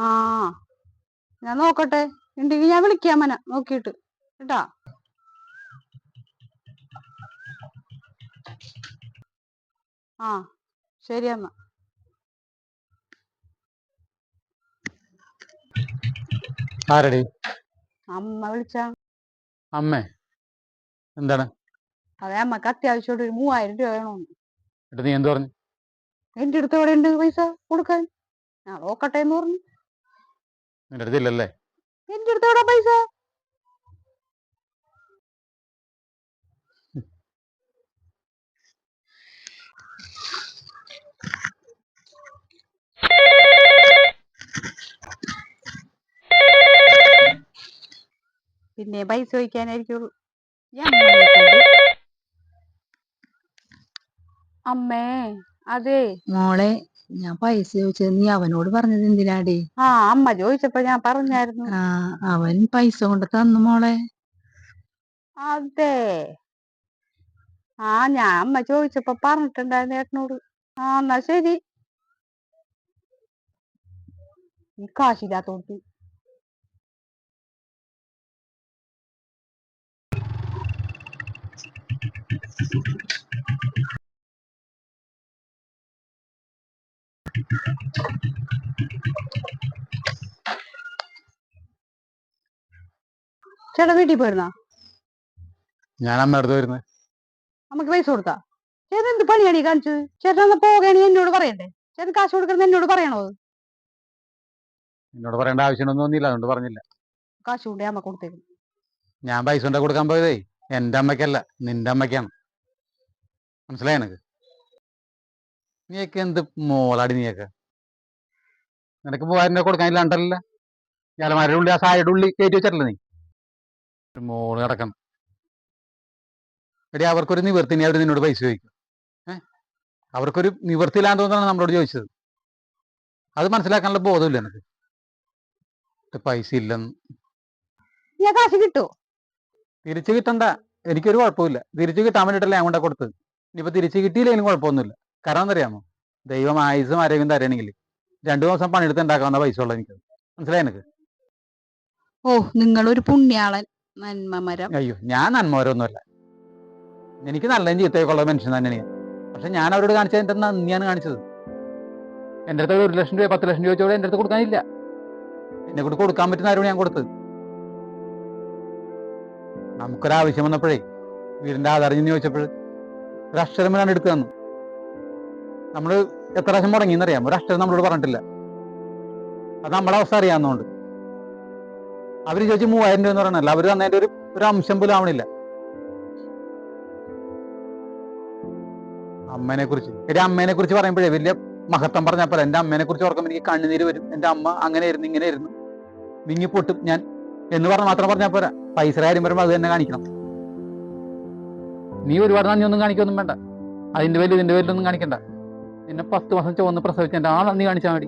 ആ ഞാൻ നോക്കട്ടെ, ഉണ്ടെങ്കിൽ ഞാൻ വിളിക്കാം മന നോക്കിയിട്ട് കേട്ടാ. ആ ശരി എന്നാ. ആരടി? അമ്മ വിളിച്ച. അമ്മേ? എന്താണ്? അതെ, അമ്മക്ക് അത്യാവശ്യമായിട്ട് ഒരു 3000 രൂപ വേണമെന്ന്. എന്നിട്ട് നീ എന്ത് പറഞ്ഞു? എന്റെ അടുത്ത് എവിടെ ഉണ്ട് പൈസ കൊടുക്കാൻ? ഞാൻ നോക്കട്ടെ എന്ന് പറഞ്ഞു. നിന്റെ അടുത്ത് ഇല്ലല്ലേ? എന്റെ അടുത്ത് എവിടെ പൈസ? പിന്നെ പൈസ ചോദിക്കാനായിരിക്കുള്ളൂ. അമ്മേ അതെ മോളെ, ഞാൻ പൈസ ചോദിച്ചത് നീ അവനോട് പറഞ്ഞത് എന്തിനാടി? ആ അമ്മ ചോദിച്ചപ്പോ ഞാൻ പറഞ്ഞായിരുന്നു. അവൻ പൈസ കൊണ്ട് തന്നു മോളെ. അതെ, ഞാൻ അമ്മ ചോദിച്ചപ്പോ പറഞ്ഞിട്ടുണ്ടായിരുന്നു ഏട്ടനോട്. എന്നാ ശരി. ഈ കാശില്ലാത്തോട്ട് ചേട്ടാ വീട്ടിൽ പോയിരുന്നാ? ഞാൻ അമ്മ അടുത്ത് വരുന്നത്. നമുക്ക് പൈസ കൊടുത്താ? ചേട്ടൻ എന്ത് പണിയാണി കാണിച്ചത്? ചേട്ടൻ എന്നാ പോകണേ എന്നോട് പറയണ്ടേ? ചേട്ടൻ കാശ് കൊടുക്കുന്നത് എന്നോട് പറയണോ? എന്നോട് പറയേണ്ട ആവശ്യമൊന്നും തോന്നിയില്ല, അതുകൊണ്ട് പറഞ്ഞില്ല. കാശ് കൊണ്ടേ അമ്മ കൊടുത്തേക്കും. ഞാൻ പൈസ കൊണ്ട് കൊടുക്കാൻ പോയതേ എൻ്റെ അമ്മയ്ക്കല്ല, നിന്റെ അമ്മയ്ക്കാണ്. മനസ്സിലായി എനക്ക്? നീയൊക്കെ എന്ത് മോളാടി നീയൊക്കെ? നിനക്ക് 3000 രൂപ കൊടുക്കാനില്ലാണ്ടല്ല? ഞാലമാരുടെ ഉള്ളി, ആ സായുടെ ഉള്ളി കയറ്റി വെച്ചിട്ടില്ല നീ? മോള് കിടക്കണം. എടി, അവർക്കൊരു നിവർത്തി, അവർ നിന്നോട് പൈസ ചോദിക്കും. അവർക്കൊരു നിവർത്തിയില്ലാന്ന് തോന്നാണ് നമ്മളോട് ചോദിച്ചത്. അത് മനസ്സിലാക്കാനുള്ള ബോധമില്ല എനിക്ക്. പൈസ ഇല്ലെന്ന്. കാശ് കിട്ടുമോ? തിരിച്ചു കിട്ടണ്ട, എനിക്കൊരു കുഴപ്പമില്ല. തിരിച്ചു കിട്ടാൻ വേണ്ടിയിട്ടല്ല ഞാൻ കൊണ്ട കൊടുത്തത്. ഇനിയിപ്പോൾ തിരിച്ചു കിട്ടിയില്ലെങ്കിലും കുഴപ്പമൊന്നുമില്ല. കാരണം എന്തറിയാമോ? ദൈവം ആയുസും ആരോഗ്യം തരണമെങ്കിൽ 2 ദിവസം പണിയെടുത്ത് ഉണ്ടാക്കാവുന്ന പൈസ ഉള്ളത് എനിക്ക്. മനസ്സിലായി എനിക്ക്? ഓ, നിങ്ങളൊരു പുണ്യാളൻ, നന്മമരം. അയ്യോ, ഞാൻ നന്മവരൊന്നുമല്ല. എനിക്ക് നല്ലതും ചീത്തയൊക്കെ ഉള്ള മനുഷ്യൻ തന്നെയാണ് ഞാൻ. പക്ഷെ ഞാൻ അവരോട് കാണിച്ചത് എൻ്റെ നന്ദിയാണ് കാണിച്ചത്. എൻ്റെ അടുത്ത് 1 ലക്ഷം രൂപ 10 ലക്ഷം രൂപ ചോദിച്ചോടെ എൻ്റെ അടുത്ത് കൊടുക്കാനില്ല. എന്നെ കൊണ്ട് കൊടുക്കാൻ പറ്റുന്ന ആരോട് ഞാൻ കൊടുത്തത്. നമുക്കൊരാവശ്യം വന്നപ്പോഴേ വീടിൻ്റെ ആധാരം ചോദിച്ചപ്പോൾ ഒരു അക്ഷരം ഞാൻ എടുത്തു തന്നു. നമ്മൾ എത്ര പ്രാവശ്യം മുടങ്ങിയെന്നറിയാം, ഒരു അക്ഷരം നമ്മളോട് പറഞ്ഞിട്ടില്ല. അത് നമ്മളെ അവസ്ഥ അറിയാവുന്നതുകൊണ്ട്. അവർ ചോദിച്ചു 3000 രൂപ എന്ന് പറയണല്ലോ, അവർ തന്നതിൻ്റെ ഒരു അംശം പോലും ആവണില്ല. അമ്മേനെ കുറിച്ച് പറയുമ്പോഴേ വലിയ മഹത്വം പറഞ്ഞാൽ പോലെ എൻ്റെ അമ്മേനെ കുറിച്ച് ഓർക്കുമ്പോൾ എനിക്ക് കണ്ണുനീര് വരും. എൻ്റെ അമ്മ അങ്ങനെയായിരുന്നു, ഇങ്ങനെയായിരുന്നു, വിങ്ങിപ്പൊട്ടും ഞാൻ എന്ന് പറഞ്ഞ് മാത്രം പറഞ്ഞാൽ പോരാ. പൈസ കാര്യം വരുമ്പോൾ അത് തന്നെ കാണിക്കണം. നീ ഒരുപാട് നന്ദിയൊന്നും കാണിക്കൊന്നും വേണ്ട. അതിൻ്റെ പേരിൽ ഇതിൻ്റെ പേരിലൊന്നും കാണിക്കണ്ട. നിന്നെ 10 മാസം ചുവന്ന് പ്രസവിച്ച എൻ്റെ നന്ദി കാണിച്ചാൽ മതി.